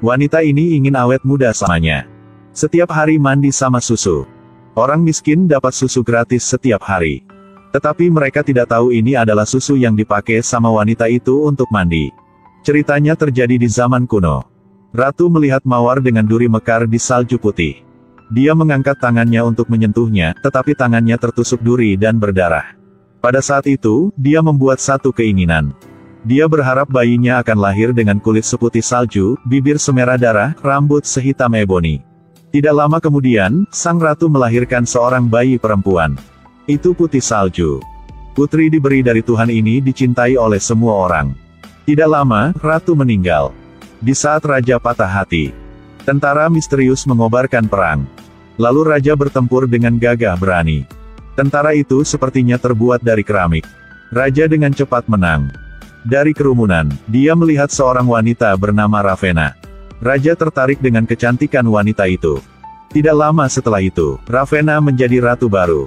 Wanita ini ingin awet muda selamanya. Setiap hari mandi sama susu. Orang miskin dapat susu gratis setiap hari. Tetapi mereka tidak tahu ini adalah susu yang dipakai sama wanita itu untuk mandi. Ceritanya terjadi di zaman kuno. Ratu melihat mawar dengan duri mekar di salju putih. Dia mengangkat tangannya untuk menyentuhnya, tetapi tangannya tertusuk duri dan berdarah. Pada saat itu, dia membuat satu keinginan. Dia berharap bayinya akan lahir dengan kulit seputih salju, bibir semerah darah, rambut sehitam eboni. Tidak lama kemudian, sang ratu melahirkan seorang bayi perempuan. Itu putih salju. Putri diberi dari Tuhan ini dicintai oleh semua orang. Tidak lama, ratu meninggal. Di saat raja patah hati, tentara misterius mengobarkan perang. Lalu raja bertempur dengan gagah berani. Tentara itu sepertinya terbuat dari keramik. Raja dengan cepat menang. Dari kerumunan, dia melihat seorang wanita bernama Ravenna. Raja tertarik dengan kecantikan wanita itu. Tidak lama setelah itu, Ravenna menjadi ratu baru.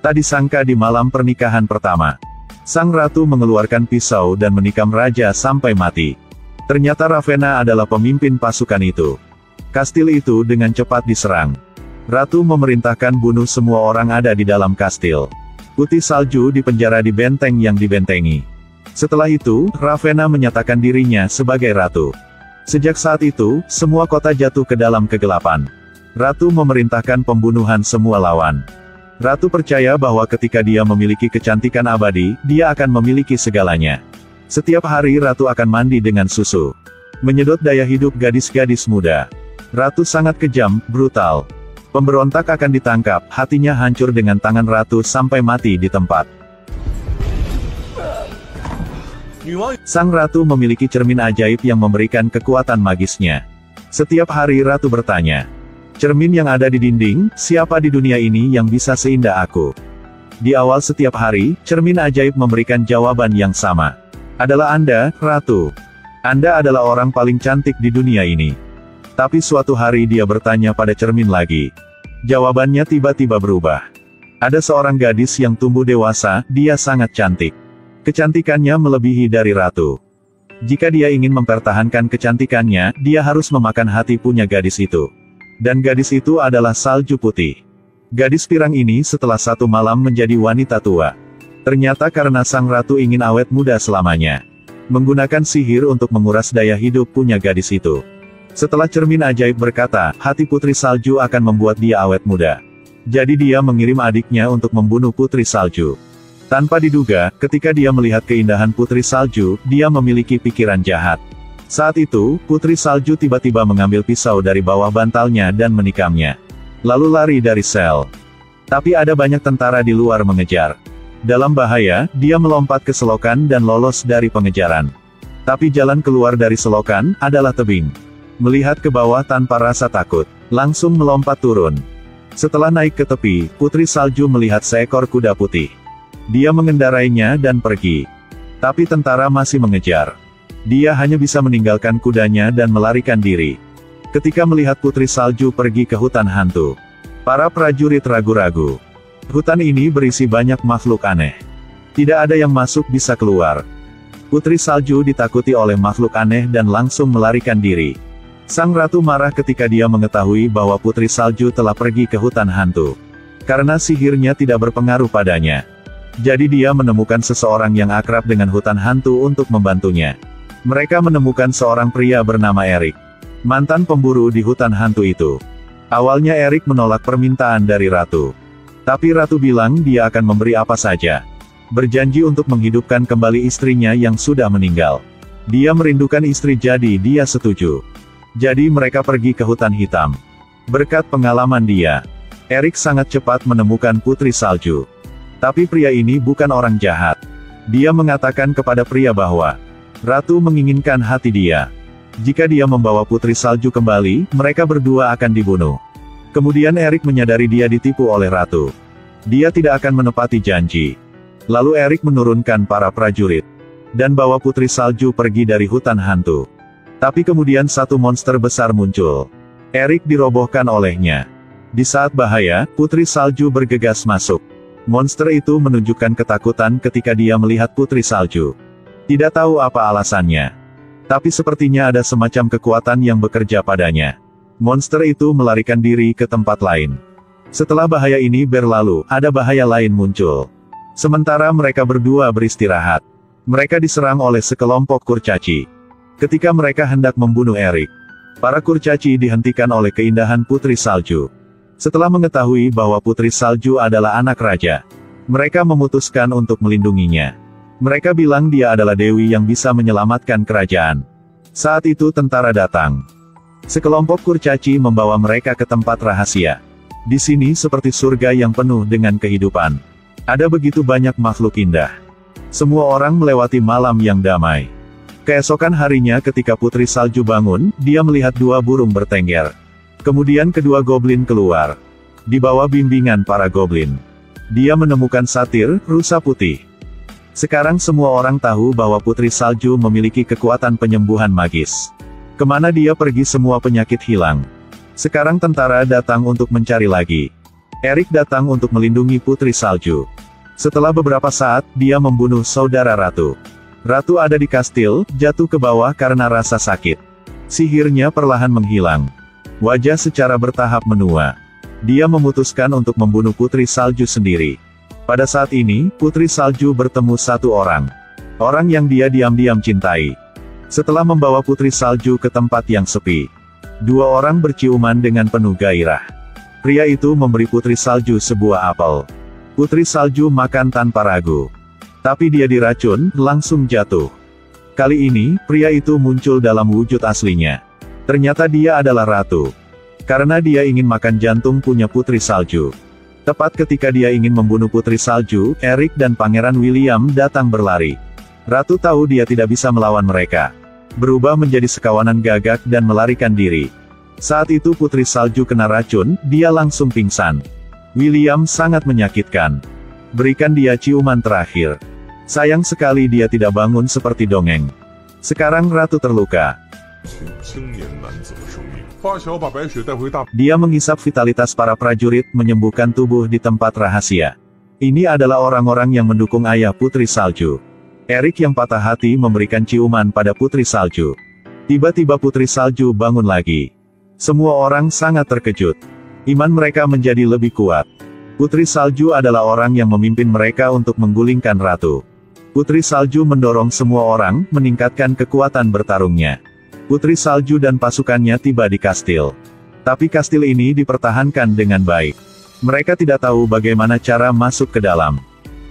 Tak disangka di malam pernikahan pertama, sang ratu mengeluarkan pisau dan menikam raja sampai mati. Ternyata Ravenna adalah pemimpin pasukan itu. Kastil itu dengan cepat diserang. Ratu memerintahkan bunuh semua orang ada di dalam kastil. Putih salju dipenjara di benteng yang dibentengi. Setelah itu, Ravenna menyatakan dirinya sebagai ratu. Sejak saat itu, semua kota jatuh ke dalam kegelapan. Ratu memerintahkan pembunuhan semua lawan. Ratu percaya bahwa ketika dia memiliki kecantikan abadi, dia akan memiliki segalanya. Setiap hari ratu akan mandi dengan susu. Menyedot daya hidup gadis-gadis muda. Ratu sangat kejam, brutal. Pemberontak akan ditangkap, hatinya hancur dengan tangan ratu sampai mati di tempat. Sang ratu memiliki cermin ajaib yang memberikan kekuatan magisnya. Setiap hari ratu bertanya, cermin yang ada di dinding, siapa di dunia ini yang bisa seindah aku? Di awal setiap hari, cermin ajaib memberikan jawaban yang sama. Adalah Anda, ratu. Anda adalah orang paling cantik di dunia ini. Tapi suatu hari dia bertanya pada cermin lagi. Jawabannya tiba-tiba berubah. Ada seorang gadis yang tumbuh dewasa, dia sangat cantik. Kecantikannya melebihi dari ratu. Jika dia ingin mempertahankan kecantikannya, dia harus memakan hati punya gadis itu. Dan gadis itu adalah salju putih. Gadis pirang ini setelah satu malam menjadi wanita tua. Ternyata karena sang ratu ingin awet muda selamanya. Menggunakan sihir untuk menguras daya hidup punya gadis itu. Setelah cermin ajaib berkata, hati putri salju akan membuat dia awet muda. Jadi dia mengirim adiknya untuk membunuh putri salju. Tanpa diduga, ketika dia melihat keindahan putri salju, dia memiliki pikiran jahat. Saat itu, putri salju tiba-tiba mengambil pisau dari bawah bantalnya dan menikamnya. Lalu lari dari sel. Tapi ada banyak tentara di luar mengejar. Dalam bahaya, dia melompat ke selokan dan lolos dari pengejaran. Tapi jalan keluar dari selokan adalah tebing. Melihat ke bawah tanpa rasa takut, langsung melompat turun. Setelah naik ke tepi, putri salju melihat seekor kuda putih. Dia mengendarainya dan pergi. Tapi tentara masih mengejar. Dia hanya bisa meninggalkan kudanya dan melarikan diri. Ketika melihat putri salju pergi ke hutan hantu, para prajurit ragu-ragu. Hutan ini berisi banyak makhluk aneh. Tidak ada yang masuk bisa keluar. Putri salju ditakuti oleh makhluk aneh dan langsung melarikan diri. Sang ratu marah ketika dia mengetahui bahwa putri salju telah pergi ke hutan hantu. Karena sihirnya tidak berpengaruh padanya. Jadi dia menemukan seseorang yang akrab dengan hutan hantu untuk membantunya. Mereka menemukan seorang pria bernama Erik. Mantan pemburu di hutan hantu itu. Awalnya Erik menolak permintaan dari ratu. Tapi ratu bilang dia akan memberi apa saja. Berjanji untuk menghidupkan kembali istrinya yang sudah meninggal. Dia merindukan istri jadi dia setuju. Jadi mereka pergi ke hutan hitam. Berkat pengalaman dia, Erik sangat cepat menemukan putri salju. Tapi pria ini bukan orang jahat. Dia mengatakan kepada pria bahwa ratu menginginkan hati dia. Jika dia membawa putri salju kembali, mereka berdua akan dibunuh. Kemudian Erik menyadari dia ditipu oleh ratu. Dia tidak akan menepati janji. Lalu Erik menurunkan para prajurit dan bawa putri salju pergi dari hutan hantu. Tapi kemudian satu monster besar muncul. Erik dirobohkan olehnya. Di saat bahaya, putri salju bergegas masuk. Monster itu menunjukkan ketakutan ketika dia melihat putri salju. Tidak tahu apa alasannya. Tapi sepertinya ada semacam kekuatan yang bekerja padanya. Monster itu melarikan diri ke tempat lain. Setelah bahaya ini berlalu, ada bahaya lain muncul. Sementara mereka berdua beristirahat, mereka diserang oleh sekelompok kurcaci. Ketika mereka hendak membunuh Erik, para kurcaci dihentikan oleh keindahan Putri Salju. Setelah mengetahui bahwa Putri Salju adalah anak raja, mereka memutuskan untuk melindunginya. Mereka bilang dia adalah dewi yang bisa menyelamatkan kerajaan. Saat itu tentara datang. Sekelompok kurcaci membawa mereka ke tempat rahasia. Di sini seperti surga yang penuh dengan kehidupan. Ada begitu banyak makhluk indah. Semua orang melewati malam yang damai. Keesokan harinya ketika Putri Salju bangun, dia melihat dua burung bertengger. Kemudian kedua goblin keluar. Di bawah bimbingan para goblin, dia menemukan satir, rusa putih. Sekarang semua orang tahu bahwa Putri Salju memiliki kekuatan penyembuhan magis. Kemana dia pergi semua penyakit hilang. Sekarang tentara datang untuk mencari lagi. Erik datang untuk melindungi Putri Salju. Setelah beberapa saat, dia membunuh saudara Ratu. Ratu ada di kastil, jatuh ke bawah karena rasa sakit. Sihirnya perlahan menghilang. Wajah secara bertahap menua. Dia memutuskan untuk membunuh Putri Salju sendiri. Pada saat ini, Putri Salju bertemu satu orang. Orang yang dia diam-diam cintai. Setelah membawa Putri Salju ke tempat yang sepi, dua orang berciuman dengan penuh gairah. Pria itu memberi Putri Salju sebuah apel. Putri Salju makan tanpa ragu. Tapi dia diracun, langsung jatuh. Kali ini, pria itu muncul dalam wujud aslinya. Ternyata dia adalah ratu. Karena dia ingin makan jantung punya Putri Salju. Tepat ketika dia ingin membunuh Putri Salju, Erik dan Pangeran William datang berlari. Ratu tahu dia tidak bisa melawan mereka. Berubah menjadi sekawanan gagak dan melarikan diri. Saat itu Putri Salju kena racun, dia langsung pingsan. William sangat menyakitkan. Berikan dia ciuman terakhir. Sayang sekali dia tidak bangun seperti dongeng. Sekarang Ratu terluka. Dia menghisap vitalitas para prajurit, menyembuhkan tubuh di tempat rahasia. Ini adalah orang-orang yang mendukung ayah Putri Salju. Erik yang patah hati memberikan ciuman pada Putri Salju. Tiba-tiba Putri Salju bangun lagi. Semua orang sangat terkejut. Iman mereka menjadi lebih kuat. Putri Salju adalah orang yang memimpin mereka untuk menggulingkan Ratu. Putri Salju mendorong semua orang, meningkatkan kekuatan bertarungnya. Putri Salju dan pasukannya tiba di kastil. Tapi kastil ini dipertahankan dengan baik. Mereka tidak tahu bagaimana cara masuk ke dalam.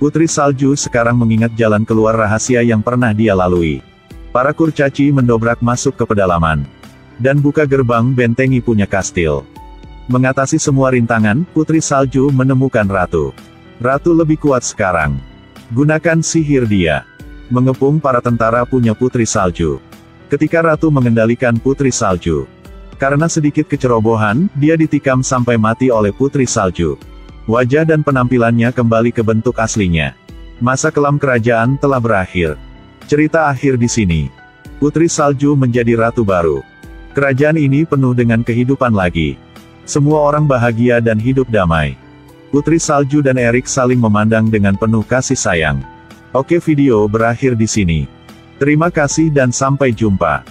Putri Salju sekarang mengingat jalan keluar rahasia yang pernah dia lalui. Para kurcaci mendobrak masuk ke pedalaman. Dan buka gerbang bentengi punya kastil. Mengatasi semua rintangan, Putri Salju menemukan Ratu. Ratu lebih kuat sekarang. Gunakan sihir dia. Mengepung para tentara punya Putri Salju. Ketika Ratu mengendalikan Putri Salju, karena sedikit kecerobohan, dia ditikam sampai mati oleh Putri Salju. Wajah dan penampilannya kembali ke bentuk aslinya. Masa kelam kerajaan telah berakhir. Cerita akhir di sini. Putri Salju menjadi ratu baru. Kerajaan ini penuh dengan kehidupan lagi. Semua orang bahagia dan hidup damai. Putri Salju dan Erik saling memandang dengan penuh kasih sayang. Oke, video berakhir di sini. Terima kasih dan sampai jumpa.